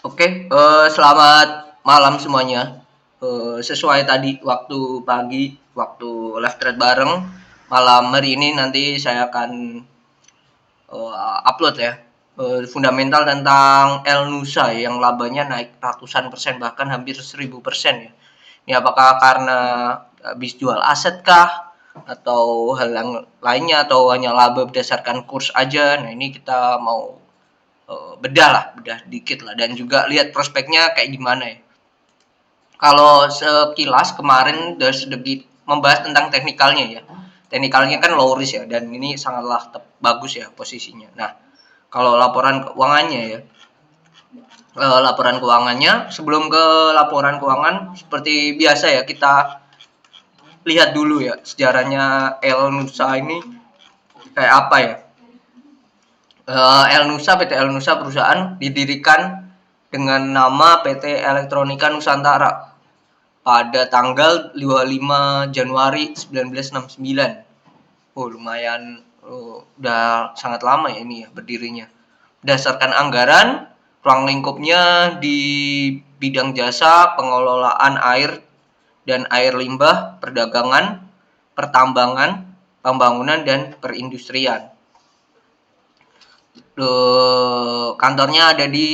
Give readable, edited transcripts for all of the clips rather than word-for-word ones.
Oke, selamat malam semuanya. Sesuai tadi waktu pagi, waktu live thread bareng, malam hari ini nanti saya akan upload ya fundamental tentang El Nusa yang labanya naik ratusan persen bahkan hampir 1000% ya. Ini apakah karena habis jual aset kah atau hal yang lainnya atau hanya laba berdasarkan kurs aja? Nah ini kita mau bedah dikit lah dan juga lihat prospeknya kayak gimana ya. Kalau sekilas kemarin sudah sedikit membahas tentang teknikalnya ya. Teknikalnya kan low risk ya dan ini sangatlah bagus ya posisinya. Nah, kalau laporan keuangannya ya, laporan keuangannya sebelum ke laporan keuangan seperti biasa ya kita lihat dulu ya sejarahnya El Nusa ini kayak apa ya. El Nusa PT El Nusa perusahaan didirikan dengan nama PT Elektronika Nusantara pada tanggal 25 Januari 1969. Oh, lumayan udah sangat lama ya ini ya berdirinya. Berdasarkan anggaran, ruang lingkupnya di bidang jasa, pengelolaan air dan air limbah, perdagangan, pertambangan, pembangunan dan perindustrian. Kantornya ada di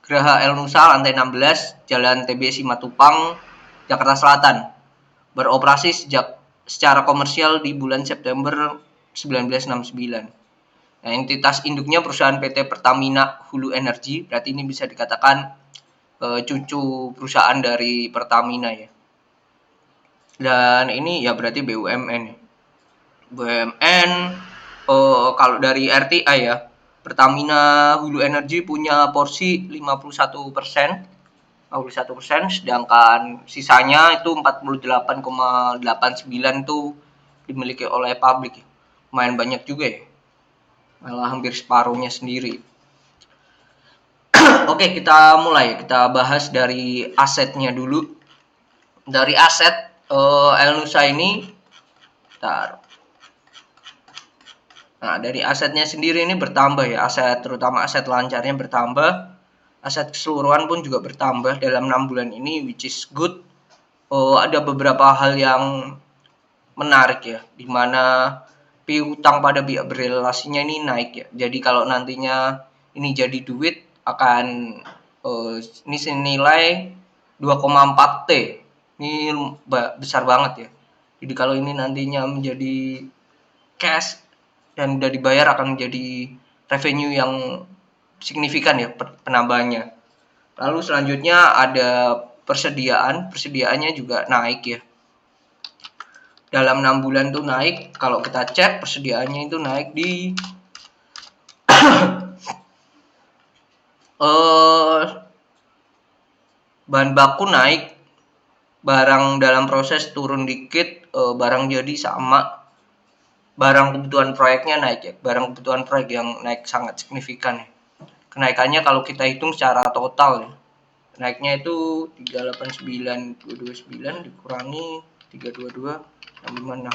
Geraha El Nusa lantai 16 Jalan TB Simatupang, Jakarta Selatan. Beroperasi sejak secara komersial di bulan September 1969. Nah, entitas induknya perusahaan PT Pertamina Hulu Energi, berarti ini bisa dikatakan cucu perusahaan dari Pertamina ya. Dan ini ya berarti BUMN. BUMN kalau dari RTA ya, Pertamina Hulu Energi punya porsi 51%, sedangkan sisanya itu 48,89 itu dimiliki oleh publik. Lumayan banyak juga ya, malah hampir separuhnya sendiri. Oke, kita mulai. Kita bahas dari asetnya dulu. Dari aset El Nusa ini, bentar. Nah, dari asetnya sendiri ini bertambah ya, aset terutama aset lancarnya bertambah, aset keseluruhan pun juga bertambah dalam 6 bulan ini, which is good. Ada beberapa hal yang menarik ya, dimana piutang pada pihak berrelasinya ini naik ya. Jadi kalau nantinya ini jadi duit akan ini senilai 2,4 T. Ini besar banget ya. Jadi kalau ini nantinya menjadi cash dan udah dibayar akan menjadi revenue yang signifikan ya penambahannya. Lalu selanjutnya ada persediaannya juga naik ya. Dalam 6 bulan tuh naik, kalau kita cek persediaannya itu naik di bahan baku naik, barang dalam proses turun dikit, barang jadi sama, barang kebutuhan proyeknya naik ya, barang kebutuhan proyek yang naik sangat signifikan ya. Kenaikannya kalau kita hitung secara total ya, naiknya itu 389,229 dikurangi 322,656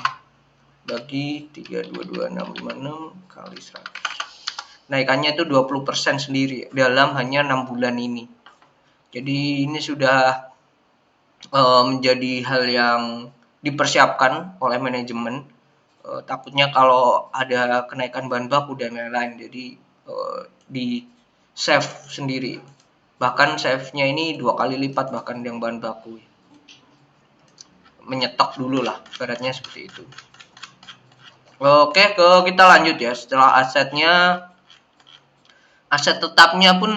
bagi 322,656 kali 100. Naikannya itu 20% sendiri dalam hanya 6 bulan ini. Jadi ini sudah menjadi hal yang dipersiapkan oleh manajemen. Takutnya kalau ada kenaikan bahan baku dan lain-lain, jadi di save sendiri. Bahkan save-nya ini 2 kali lipat bahkan yang bahan baku. Menyetok dulu lah, ibaratnya seperti itu. Oke, kita lanjut ya. Setelah asetnya, aset tetapnya pun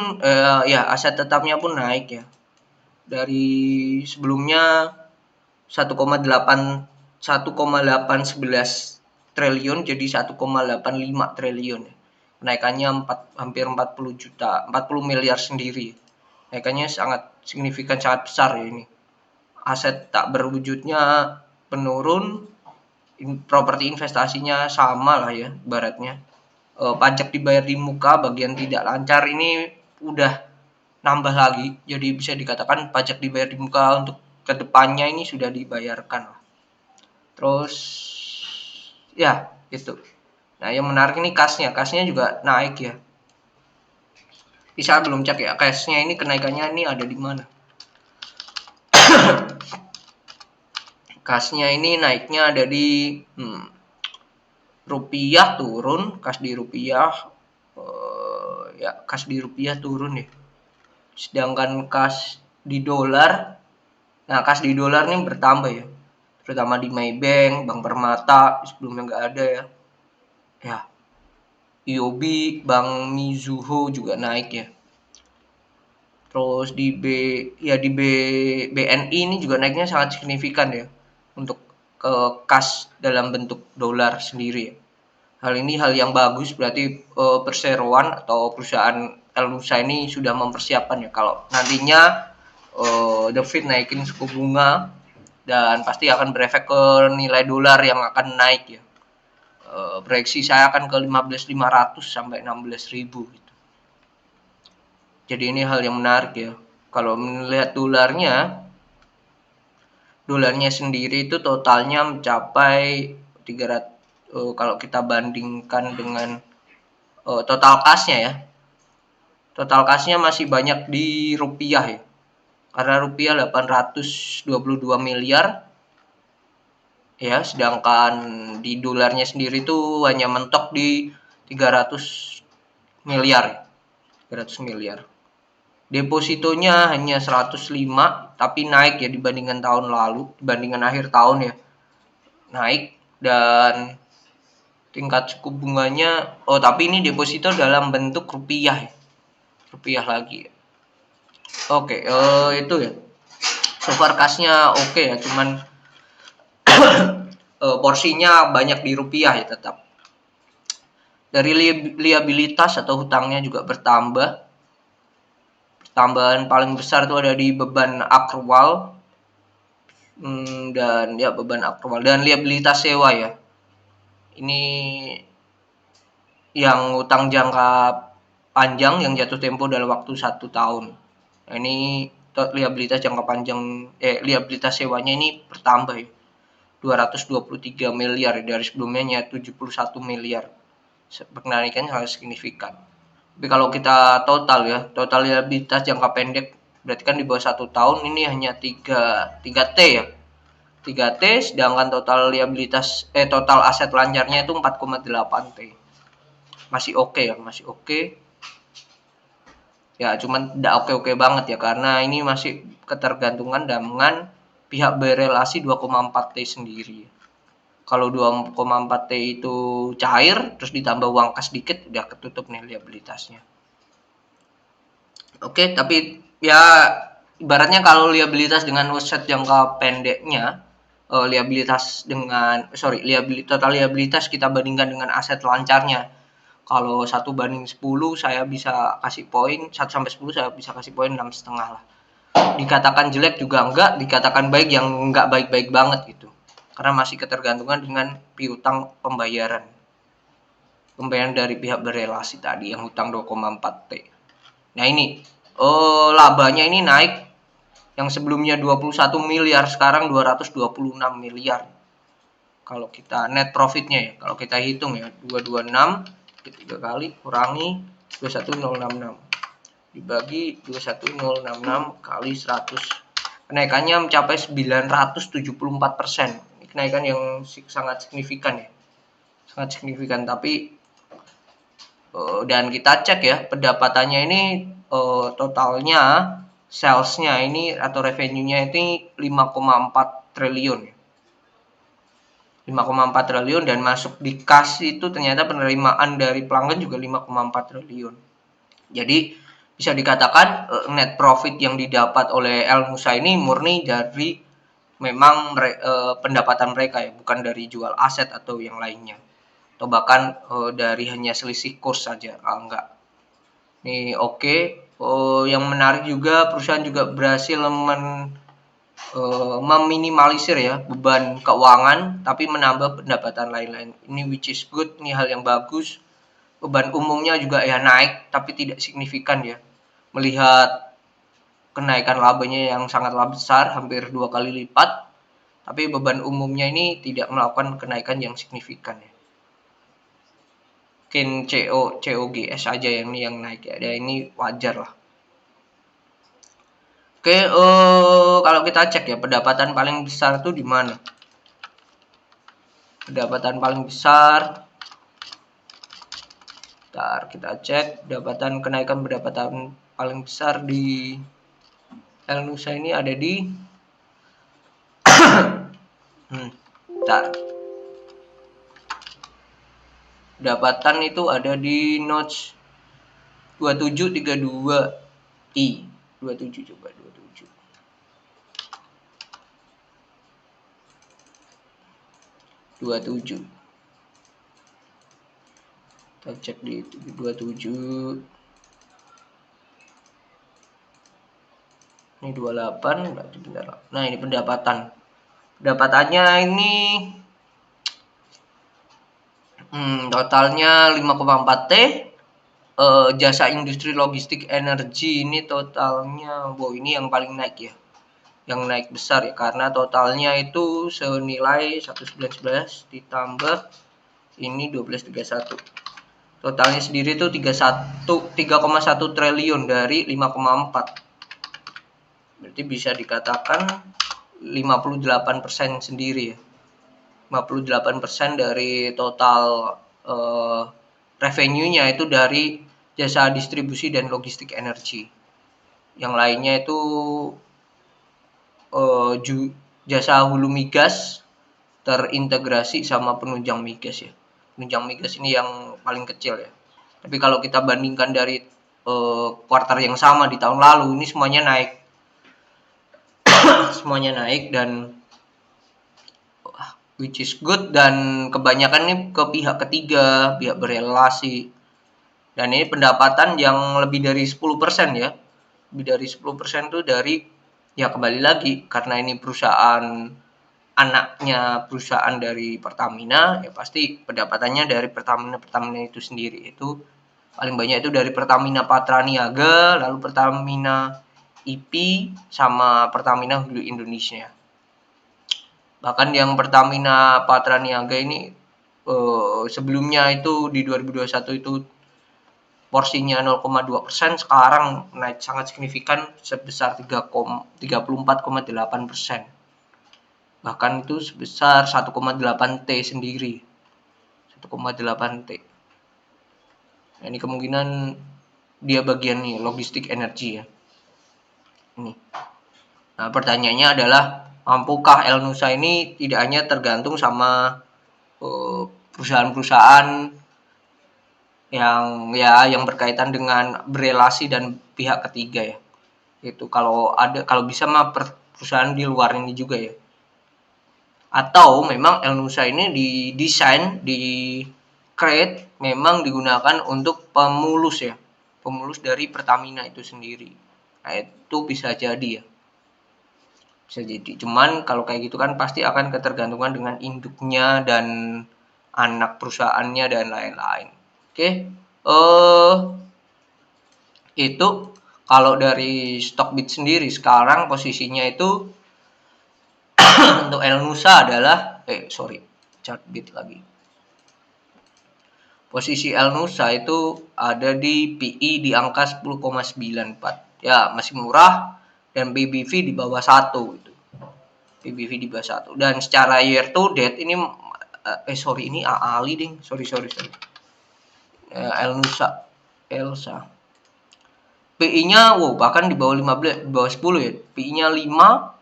naik ya. Dari sebelumnya 1,811 triliun jadi 1,85 triliun. Kenaikannya hampir 40 miliar sendiri. Kenaikannya sangat signifikan, sangat besar ya ini. Aset tak berwujudnya menurun, properti investasinya sama lah ya baratnya. Pajak dibayar di muka bagian tidak lancar ini udah nambah lagi, jadi bisa dikatakan pajak dibayar di muka untuk kedepannya ini sudah dibayarkan. Terus ya gitu. Nah yang menarik ini kasnya juga naik ya. Saya belum cek ya cashnya ini kenaikannya ini ada di mana. Kasnya ini naiknya ada di rupiah turun, kas di rupiah ya kas di rupiah turun ya. Sedangkan kas di dolar, nah kas di dolar ini bertambah ya, terutama di Maybank, Bank Permata sebelumnya nggak ada ya. Ya, IOB, Bank Mizuho juga naik ya. Terus di BNI ini juga naiknya sangat signifikan ya untuk ke kas dalam bentuk dolar sendiri ya. Hal ini hal yang bagus, berarti perseroan atau perusahaan Elnusa ini sudah mempersiapkan ya kalau nantinya The Fed naikin suku bunga dan pasti akan berefek ke nilai dolar yang akan naik ya. Proyeksi saya akan ke 15.500 sampai 16.000 gitu. Jadi ini hal yang menarik ya. Kalau melihat dolarnya sendiri itu totalnya mencapai 300, kalau kita bandingkan dengan total kasnya ya. Total kasnya masih banyak di rupiah ya. Karena rupiah 822 miliar ya, sedangkan di dolarnya sendiri itu hanya mentok di 300 miliar. 300 miliar. Depositonya hanya 105 tapi naik ya dibandingkan tahun lalu, dibandingkan akhir tahun ya. Naik dan tingkat suku bunganya tapi ini deposito dalam bentuk rupiah ya. Rupiah lagi ya. Oke, itu ya. So far kasnya oke ya, cuman porsinya banyak di rupiah ya tetap. Dari liabilitas atau hutangnya juga bertambah. Tambahan paling besar itu ada di beban akrual dan ya beban akrual dan liabilitas sewa ya. Ini yang utang jangka panjang yang jatuh tempo dalam waktu 1 tahun. Nah, ini liabilitas jangka panjang liabilitas sewanya ini bertambah ya. 223 miliar dari sebelumnya 71 miliar. Kenaikannya sangat signifikan. Tapi kalau kita total liabilitas jangka pendek berarti kan di bawah 1 tahun ini hanya 3T ya. 3T sedangkan total liabilitas total aset lancarnya itu 4,8 T. Masih oke ya, masih oke. Ya, cuman tidak oke-oke banget ya karena ini masih ketergantungan dengan pihak berelasi 2,4 T sendiri. Kalau 2,4 T itu cair terus ditambah uang kas dikit udah ketutup nih liabilitasnya. Oke, tapi ya ibaratnya kalau liabilitas dengan aset jangka pendeknya total liabilitas kita bandingkan dengan aset lancarnya. Kalau 1:10 saya bisa kasih poin 1 sampai 10 saya bisa kasih poin 6,5 lah. Dikatakan jelek juga enggak, dikatakan baik yang enggak baik-baik banget gitu. Karena masih ketergantungan dengan piutang pembayaran. Pembayaran dari pihak berelasi tadi yang hutang 2,4 T. Nah ini labanya ini naik yang sebelumnya 21 miliar sekarang 226 miliar. Kalau kita net profitnya ya, kalau kita hitung ya 226 3 kali kurangi 21066 dibagi 21066 kali 100, kenaikannya mencapai 974%. Ini kenaikan yang sangat signifikan ya, sangat signifikan. Tapi dan kita cek ya pendapatannya ini totalnya salesnya ini atau revenue-nya ini 5,4 triliun. 5,4 triliun dan masuk di kas itu ternyata penerimaan dari pelanggan juga 5,4 triliun. Jadi bisa dikatakan net profit yang didapat oleh Elnusa ini murni dari memang pendapatan mereka ya, bukan dari jual aset atau yang lainnya. Atau bahkan dari hanya selisih kurs saja. Enggak. Ini oke. Yang menarik juga perusahaan juga berhasil meminimalisir ya beban keuangan tapi menambah pendapatan lain-lain. Ini which is good, ini hal yang bagus. Beban umumnya juga ya naik tapi tidak signifikan ya. Melihat kenaikan labanya yang sangatlah besar, hampir 2 kali lipat, tapi beban umumnya ini tidak melakukan kenaikan yang signifikan ya. mungkin COGS aja yang ini yang naik ya. Dan ini wajar lah. Oke, kalau kita cek ya pendapatan paling besar itu di mana? Pendapatan paling besar. Bentar, kita cek kenaikan pendapatan paling besar di Elnusa ini ada di bentar. Pendapatan itu ada di notch 2732i. 27 coba 27. 27. Kita cek di 27. Ini 28 berarti bentar. Nah, ini pendapatan. Pendapatannya ini totalnya 5,4 T. Jasa industri logistik energi ini totalnya, wow, ini yang paling naik ya, yang naik besar ya, karena totalnya itu senilai 1911 ditambah ini 1231, totalnya sendiri itu 3,1 triliun dari 5,4, berarti bisa dikatakan 58% sendiri ya, 58% dari total revenue-nya itu dari jasa distribusi dan logistik energi. Yang lainnya itu jasa hulu migas terintegrasi sama penunjang migas ya. Penunjang migas ini yang paling kecil ya. Tapi kalau kita bandingkan dari kuartal yang sama di tahun lalu, ini semuanya naik. Semuanya naik dan which is good, dan kebanyakan ini ke pihak ketiga, pihak berelasi. Dan ini pendapatan yang lebih dari 10% ya. Lebih dari 10% itu dari, ya kembali lagi, karena ini perusahaan anaknya perusahaan dari Pertamina, ya pasti pendapatannya dari Pertamina itu sendiri. Itu paling banyak itu dari Pertamina Patraniaga, lalu Pertamina IP, sama Pertamina Hulu Indonesia. Bahkan yang Pertamina Patraniaga ini sebelumnya itu di 2021 itu porsinya 0,2%, sekarang naik sangat signifikan sebesar 34,8%. Bahkan itu sebesar 1,8 T sendiri. 1,8 T. Nah, ini kemungkinan dia bagian nih logistik energi ya. Ini. Nah, pertanyaannya adalah, mampukah Elnusa ini tidak hanya tergantung sama perusahaan-perusahaan yang berkaitan dengan berelasi dan pihak ketiga ya. Itu kalau bisa mah perusahaan di luar ini juga ya. Atau memang Elnusa ini didesain, create memang digunakan untuk pemulus ya. Pemulus dari Pertamina itu sendiri. Nah, itu bisa jadi ya. Bisa jadi. Cuman kalau kayak gitu kan pasti akan ketergantungan dengan induknya dan anak perusahaannya dan lain-lain. Oke. Itu kalau dari Stockbit sendiri sekarang posisinya itu untuk Elnusa adalah Chartbit lagi. Posisi Elnusa itu ada di PI di angka 10,94. Ya, masih murah, dan PBV di bawah 1 itu. PBV di bawah 1. Dan secara year to date ini ini Ali ding. Sorry. Elsa. PI-nya bahkan di bawah 15, di bawah 10 ya. PI-nya 5,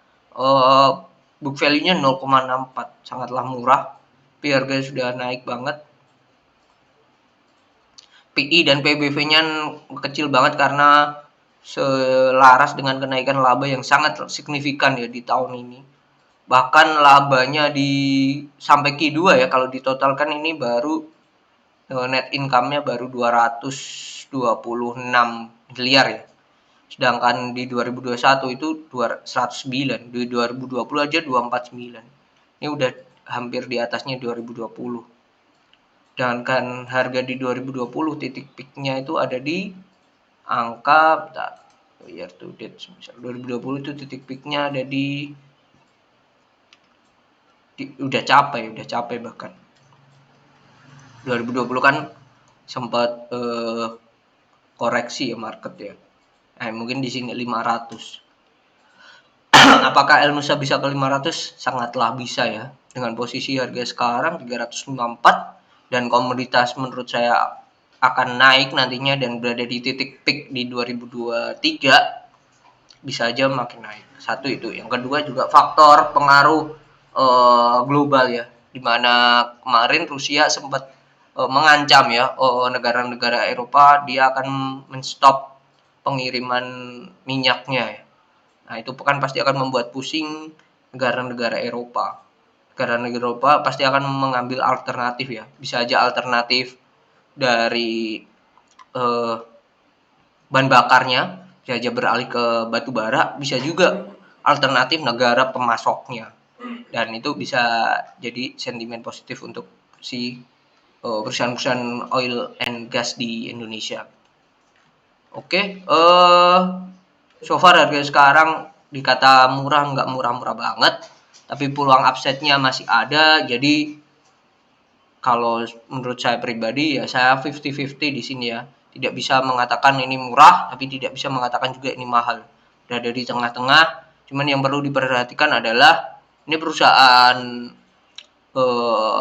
book value-nya 0,64. Sangatlah murah. Tapi harganya sudah naik banget. PI dan PBV-nya kecil banget karena selaras dengan kenaikan laba yang sangat signifikan ya di tahun ini. Bahkan labanya sampai Q2 ya, kalau ditotalkan ini baru net income-nya baru 226 miliar ya. Sedangkan di 2021 itu 109, di 2020 aja 249. Ini udah hampir di atasnya 2020. Sedangkan harga di 2020 titik peak-nya itu ada di angka year to date. 2020 itu titik peak-nya ada udah capai bahkan. 2020 kan sempat koreksi ya market ya. Mungkin di sini 500. Apakah El Nusa bisa ke 500? Sangatlah bisa ya. Dengan posisi harga sekarang 354 dan komoditas menurut saya akan naik nantinya dan berada di titik peak di 2023, bisa aja makin naik. Satu itu. Yang kedua juga faktor pengaruh global ya, dimana kemarin Rusia sempat mengancam ya negara-negara Eropa dia akan menstop pengiriman minyaknya ya. Nah, itu kan pasti akan membuat pusing negara-negara Eropa. Negara-negara Eropa pasti akan mengambil alternatif ya. Bisa aja alternatif dari bahan bakarnya, bisa aja beralih ke batu bara, bisa juga alternatif negara pemasoknya. Dan itu bisa jadi sentimen positif untuk si perusahaan-perusahaan oil and gas di Indonesia. Oke, so far harga sekarang dikata murah, nggak murah-murah banget, tapi peluang upside-nya masih ada. Jadi kalau menurut saya pribadi ya saya 50-50 di sini ya. Tidak bisa mengatakan ini murah, tapi tidak bisa mengatakan juga ini mahal. Berada di tengah-tengah. Cuman yang perlu diperhatikan adalah ini perusahaan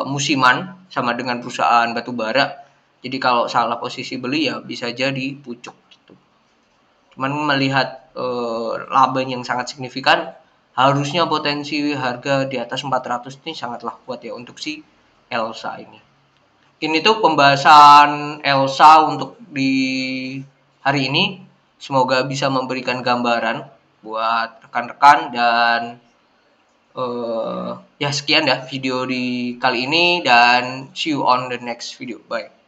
musiman sama dengan perusahaan batubara. Jadi kalau salah posisi beli ya bisa jadi pucuk gitu. Cuman melihat laba yang sangat signifikan, harusnya potensi harga di atas 400 ini sangatlah kuat ya untuk si Elsa ini. Ini tuh pembahasan Elsa untuk di hari ini. Semoga bisa memberikan gambaran buat rekan-rekan dan ya sekian ya video di kali ini dan see you on the next video. Bye.